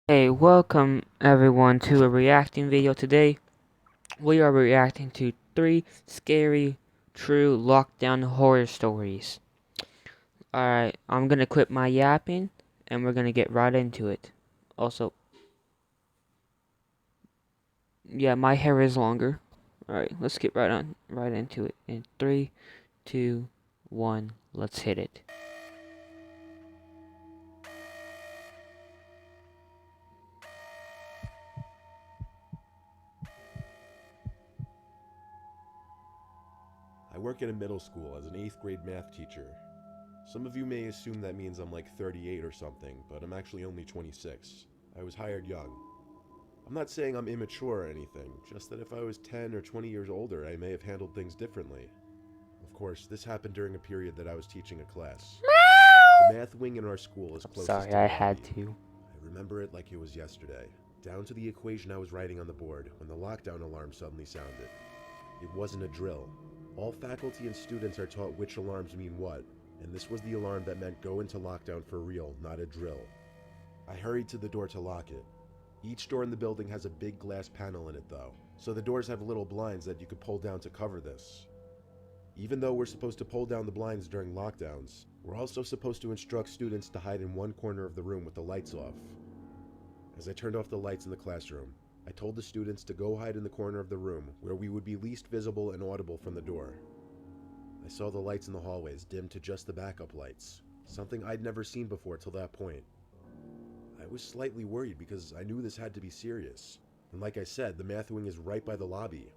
Hey, welcome everyone to a reacting video. Today, we are reacting to 3 scary, true lockdown horror stories. Alright, I'm gonna quit my yapping, and we're gonna get right into it. Also, yeah, my hair is longer. Alright, let's get right into it. In 3, 2, 1, let's hit it. I work in a middle school as an 8th grade math teacher. Some of you may assume that means I'm like 38 or something, but I'm actually only 26. I was hired young. I'm not saying I'm immature or anything, just that if I was 10 or 20 years older, I may have handled things differently. Of course, this happened during a period that I was teaching a class. The math wing in our school is closest Sorry, to the I had lobby. to. I remember it like it was yesterday, down to the equation I was writing on the board when the lockdown alarm suddenly sounded. It wasn't a drill. All faculty and students are taught which alarms mean what, and this was the alarm that meant go into lockdown for real, not a drill. I hurried to the door to lock it. Each door in the building has a big glass panel in it though, so the doors have little blinds that you could pull down to cover this. Even though we're supposed to pull down the blinds during lockdowns, we're also supposed to instruct students to hide in one corner of the room with the lights off. As I turned off the lights in the classroom, I told the students to go hide in the corner of the room where we would be least visible and audible from the door. I saw the lights in the hallways dim to just the backup lights, something I'd never seen before till that point. I was slightly worried because I knew this had to be serious. And like I said, the math wing is right by the lobby.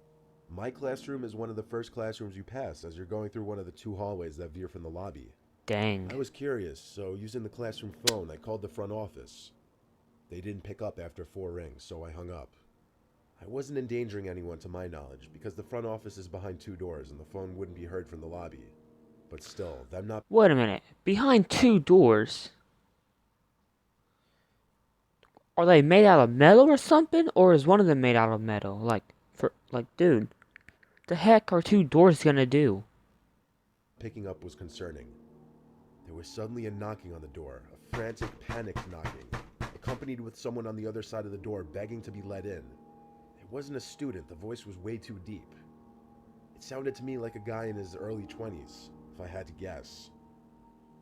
My classroom is one of the first classrooms you pass as you're going through one of the two hallways that veer from the lobby. Dang. I was curious, so using the classroom phone, I called the front office. They didn't pick up after 4 rings, so I hung up. I wasn't endangering anyone to my knowledge because the front office is behind 2 doors and the phone wouldn't be heard from the lobby. But still, them not. Wait a minute. Behind 2 doors? Are they made out of metal or something? Or is one of them made out of metal? Dude, the heck are 2 doors gonna do? Picking up was concerning. There was suddenly a knocking on the door, a frantic, panicked knocking, accompanied with someone on the other side of the door begging to be let in. It wasn't a student, the voice was way too deep. It sounded to me like a guy in his early 20s, if I had to guess.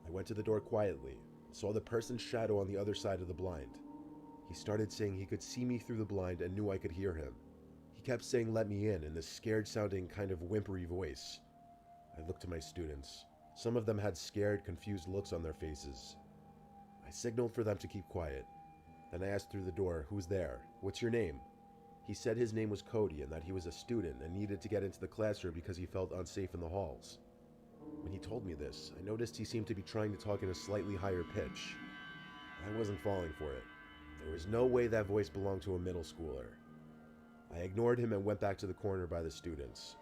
I went to the door quietly, saw the person's shadow on the other side of the blind. He started saying he could see me through the blind and knew I could hear him. He kept saying let me in this scared sounding kind of whimpery voice. I looked to my students. Some of them had scared, confused looks on their faces. I signaled for them to keep quiet. Then I asked through the door, who's there? What's your name? He said his name was Cody and that he was a student and needed to get into the classroom because he felt unsafe in the halls. When he told me this, I noticed he seemed to be trying to talk in a slightly higher pitch. I wasn't falling for it. There was no way that voice belonged to a middle schooler. I ignored him and went back to the corner by the students.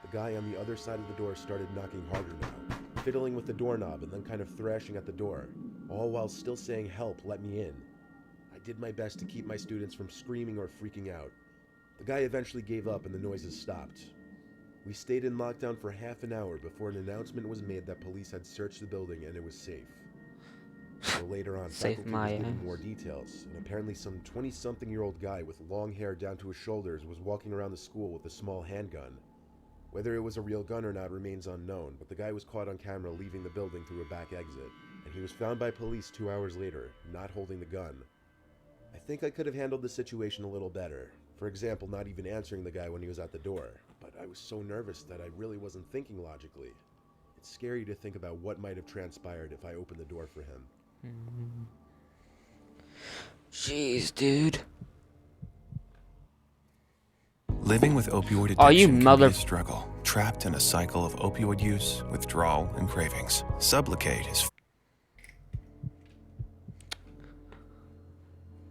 The guy on the other side of the door started knocking harder now, fiddling with the doorknob and then kind of thrashing at the door, all while still saying help, let me in. I did my best to keep my students from screaming or freaking out. The guy eventually gave up and the noises stopped. We stayed in lockdown for half an hour before an announcement was made that police had searched the building and it was safe. So later on, Save faculty was my given more ass. details, and apparently some 20-something-year-old guy with long hair down to his shoulders was walking around the school with a small handgun. Whether it was a real gun or not remains unknown, but the guy was caught on camera leaving the building through a back exit, and he was found by police 2 hours later, not holding the gun. I think I could have handled the situation a little better. For example, not even answering the guy when he was at the door, but I was so nervous that I really wasn't thinking logically. It's scary to think about what might have transpired if I opened the door for him. Jeez, dude. Living with opioid Are you addiction can be mother... a struggle, trapped in a cycle of opioid use, withdrawal, and cravings. Sublocade is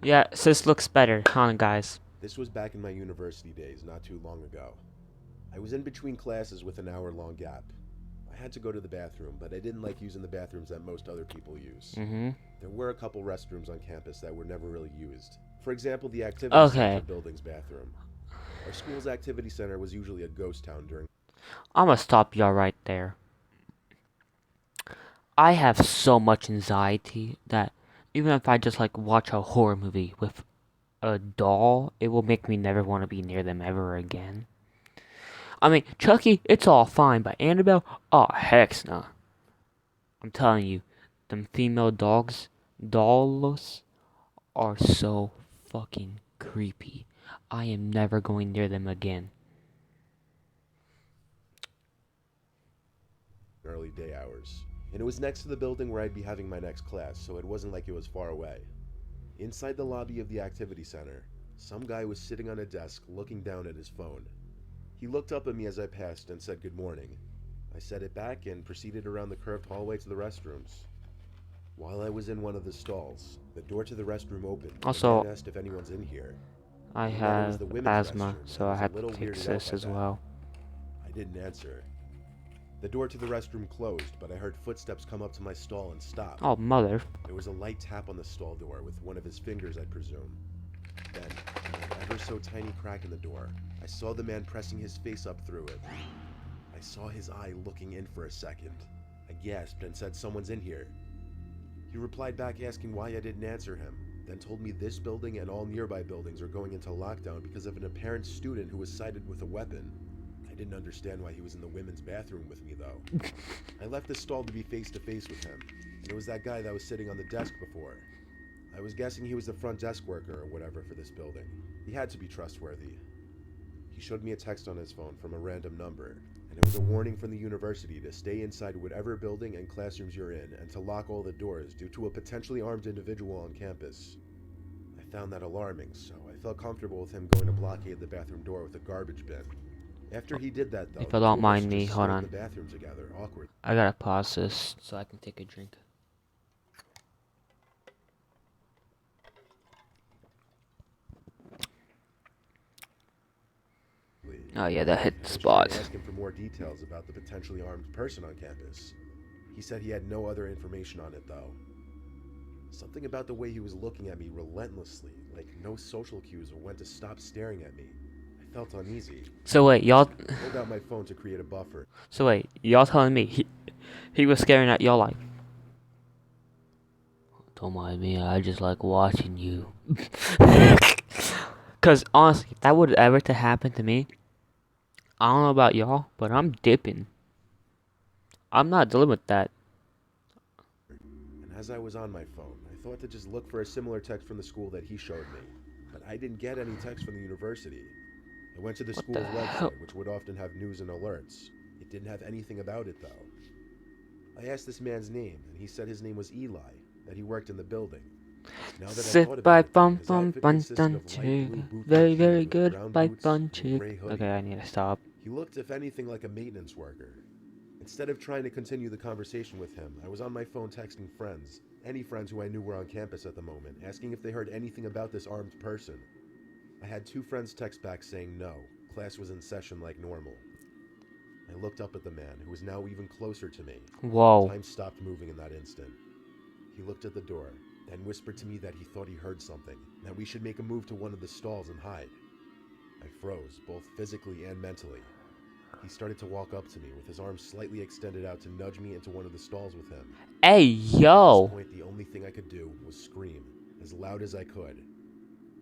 Yeah, sis looks better, huh, guys? This was back in my university days, not too long ago. I was in between classes with an hour-long gap. I had to go to the bathroom, but I didn't like using the bathrooms that most other people use. There were a couple restrooms on campus that were never really used. For example, the activity center Okay, building's bathroom. Our school's activity center was usually a ghost town during. I'm gonna stop y'all right there. I have so much anxiety that Even if I just like watch a horror movie with a doll, it will make me never want to be near them ever again. I mean, Chucky, it's all fine, but Annabelle, oh heck no. I'm telling you, them female dolls, are so fucking creepy. I am never going near them again. Early day hours. And it was next to the building where I'd be having my next class, so it wasn't like it was far away. Inside the lobby of the activity center, some guy was sitting on a desk looking down at his phone. He looked up at me as I passed and said good morning. I said it back and proceeded around the curved hallway to the restrooms. While I was in one of the stalls, the door to the restroom opened and Also, the man asked if anyone's in here. I And that it was have the women's asthma, restroom, so and I was a have to little take weirded out this by as that. well. I didn't answer. The door to the restroom closed, but I heard footsteps come up to my stall and stop. Oh, mother. There was a light tap on the stall door with one of his fingers, I presume. Then, in an ever so tiny crack in the door, I saw the man pressing his face up through it. I saw his eye looking in for a second. I gasped and said, "Someone's in here." He replied back asking why I didn't answer him, then told me this building and all nearby buildings are going into lockdown because of an apparent student who was sighted with a weapon. I didn't understand why he was in the women's bathroom with me, though. I left the stall to be face to face with him, and it was that guy that was sitting on the desk before. I was guessing he was the front desk worker or whatever for this building. He had to be trustworthy. He showed me a text on his phone from a random number, and it was a warning from the university to stay inside whatever building and classrooms you're in and to lock all the doors due to a potentially armed individual on campus. I found that alarming, so I felt comfortable with him going to blockade the bathroom door with a garbage bin. After he did that, though, If the you two don't of us mind me, just hold stood in on. the bathroom together, awkward. I gotta pause this so I can take a drink. Oh yeah, that hit the I was trying to spot. ask him for more details about the potentially armed person on campus. He said he had no other information on it, though. Something about the way he was looking at me relentlessly, like no social cues or when to stop staring at me. I felt uneasy. So wait, y'all. I pulled out my phone to create a buffer. So wait, y'all telling me he was staring at y'all like? Don't mind me, I just like watching you. Cause honestly, if that would ever to happen to me, I don't know about y'all, but I'm dipping. I'm not dealing with that. And as I was on my phone, I thought to just look for a similar text from the school that he showed me. But I didn't get any text from the university. I went to the What school's the hell? website, which would often have news and alerts. It didn't have anything about it, though. I asked this man's name, and he said his name was Eli, that he worked in the building. Now that I Sit thought by about it, bum his bum outfit bun consisted dun of light chick. blue boot Very cut very jeans with good brown by boots bun and a chick. gray hoodie. Okay, I need to stop. He looked, if anything, like a maintenance worker. Instead of trying to continue the conversation with him, I was on my phone texting friends, any friends who I knew were on campus at the moment, asking if they heard anything about this armed person. I had 2 friends text back saying no, class was in session like normal. I looked up at the man, who was now even closer to me. Whoa. Time stopped moving in that instant. He looked at the door, then whispered to me that he thought he heard something, and that we should make a move to one of the stalls and hide. I froze, both physically and mentally. He started to walk up to me, with his arms slightly extended out to nudge me into one of the stalls with him. Hey At this yo. point, the only thing I could do was scream, as loud as I could.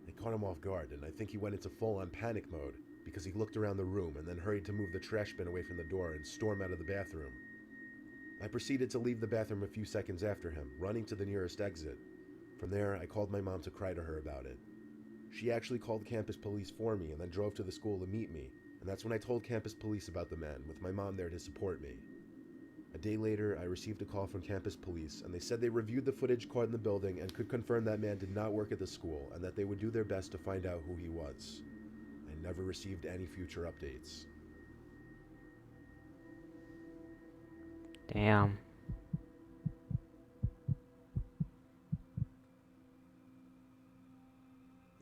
I caught him off guard, and I think he went into full-on panic mode, because he looked around the room and then hurried to move the trash bin away from the door and storm out of the bathroom. I proceeded to leave the bathroom a few seconds after him, running to the nearest exit. From there, I called my mom to cry to her about it. She actually called campus police for me and then drove to the school to meet me, and that's when I told campus police about the man, with my mom there to support me. A day later, I received a call from campus police, and they said they reviewed the footage caught in the building and could confirm that man did not work at the school, and that they would do their best to find out who he was. I never received any future updates. Damn.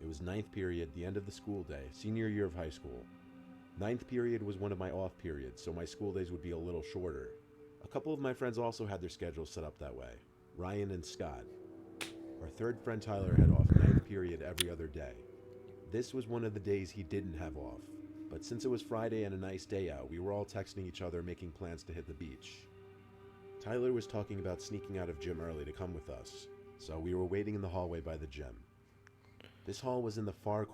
It was ninth period, the end of the school day, senior year of high school. Ninth period was one of my off periods, so my school days would be a little shorter. A couple of my friends also had their schedules set up that way, Ryan and Scott. Our third friend Tyler had off ninth period every other day. This was one of the days he didn't have off, but since it was Friday and a nice day out, we were all texting each other making plans to hit the beach. Tyler was talking about sneaking out of gym early to come with us. So we were waiting in the hallway by the gym. This hall was in the far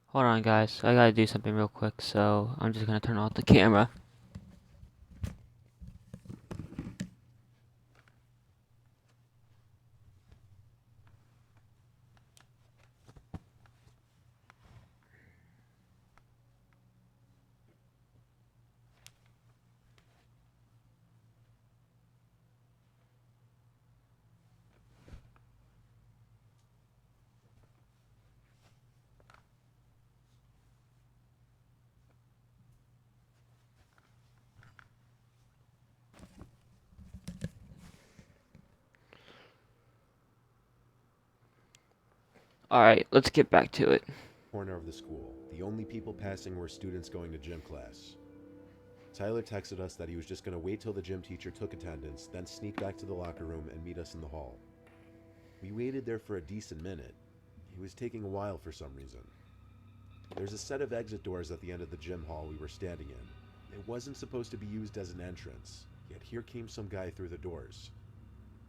Hold on, guys. I gotta do something real quick, so I'm just gonna turn off the camera. Alright, let's get back to it. corner of the school. The only people passing were students going to gym class. Tyler texted us that he was just going to wait till the gym teacher took attendance, then sneak back to the locker room and meet us in the hall. We waited there for a decent minute. It was taking a while for some reason. There's a set of exit doors at the end of the gym hall we were standing in. It wasn't supposed to be used as an entrance, yet here came some guy through the doors.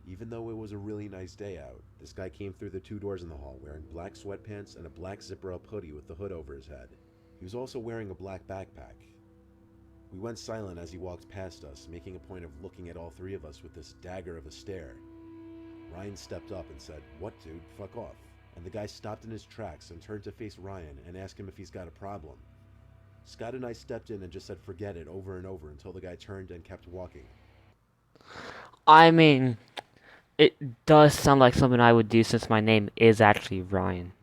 Even though it was a really nice day out, this guy came through the two doors in the hall wearing black sweatpants and a black zipper-up hoodie with the hood over his head. He was also wearing a black backpack. We went silent as he walked past us, making a point of looking at all three of us with this dagger of a stare. Ryan stepped up and said, "What, dude? Fuck off." And the guy stopped in his tracks and turned to face Ryan and asked him if he's got a problem. Scott and I stepped in and just said forget it over and over until the guy turned and kept walking. I mean, it does sound like something I would do since my name is actually Ryan.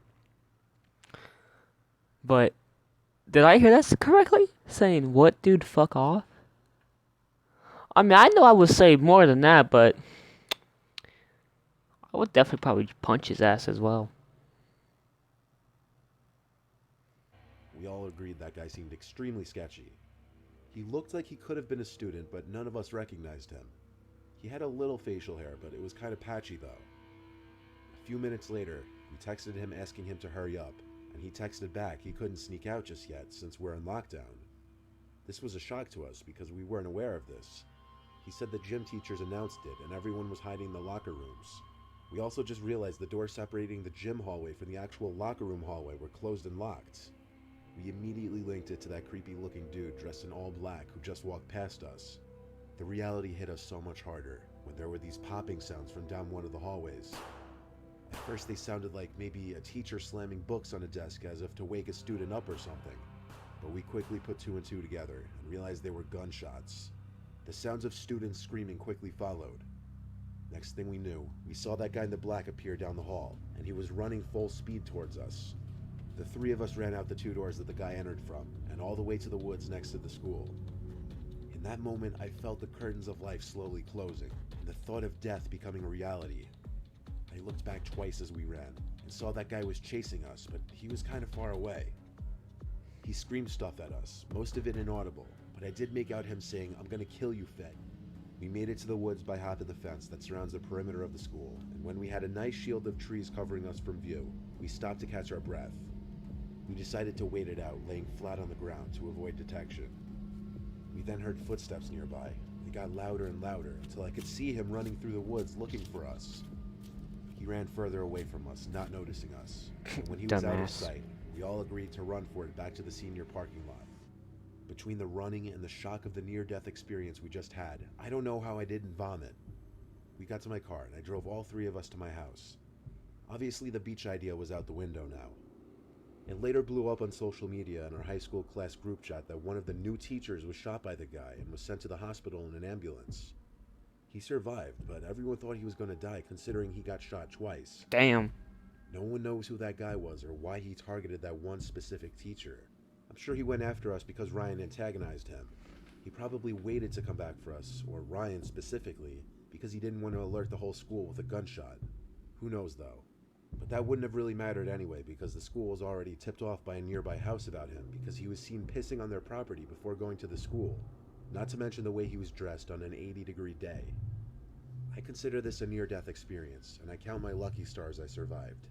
But, did I hear that correctly? Saying, what, dude, fuck off? I mean, I know I would say more than that, but I would definitely probably punch his ass as well. We all agreed that guy seemed extremely sketchy. He looked like he could have been a student, but none of us recognized him. He had a little facial hair, but it was kind of patchy though. A few minutes later, we texted him asking him to hurry up, and he texted back he couldn't sneak out just yet since we're in lockdown. This was a shock to us because we weren't aware of this. He said the gym teachers announced it and everyone was hiding in the locker rooms. We also just realized the doors separating the gym hallway from the actual locker room hallway were closed and locked. We immediately linked it to that creepy looking dude dressed in all black who just walked past us. The reality hit us so much harder when there were these popping sounds from down one of the hallways. At first they sounded like maybe a teacher slamming books on a desk as if to wake a student up or something. But we quickly put two and two together and realized they were gunshots. The sounds of students screaming quickly followed. Next thing we knew, we saw that guy in the black appear down the hall, and he was running full speed towards us. The three of us ran out the two doors that the guy entered from, and all the way to the woods next to the school. In that moment, I felt the curtains of life slowly closing, and the thought of death becoming a reality. I looked back twice as we ran, and saw that guy was chasing us, but he was kind of far away. He screamed stuff at us, most of it inaudible, but I did make out him saying, "I'm gonna kill you, Fed." We made it to the woods by hopping the fence that surrounds the perimeter of the school, and when we had a nice shield of trees covering us from view, we stopped to catch our breath. We decided to wait it out, laying flat on the ground to avoid detection. We then heard footsteps nearby. They got louder and louder until I could see him running through the woods looking for us. He ran further away from us, not noticing us. And when he was out of Dumbass. sight, we all agreed to run for it back to the senior parking lot. Between the running and the shock of the near-death experience we just had, I don't know how I didn't vomit. We got to my car and I drove all three of us to my house. Obviously the beach idea was out the window now. It later blew up on social media and our high school class group chat that one of the new teachers was shot by the guy and was sent to the hospital in an ambulance. He survived, but everyone thought he was going to die considering he got shot twice. Damn. No one knows who that guy was or why he targeted that one specific teacher. I'm sure he went after us because Ryan antagonized him. He probably waited to come back for us, or Ryan specifically, because he didn't want to alert the whole school with a gunshot. Who knows though? But that wouldn't have really mattered anyway because the school was already tipped off by a nearby house about him because he was seen pissing on their property before going to the school, not to mention the way he was dressed on an 80-degree day. I consider this a near-death experience, and I count my lucky stars I survived.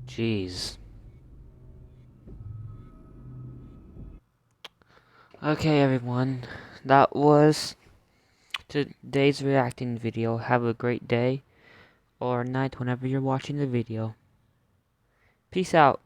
Jeez. Okay, everyone. that was today's reacting video. Have a great day or night whenever you're watching the video. Peace out.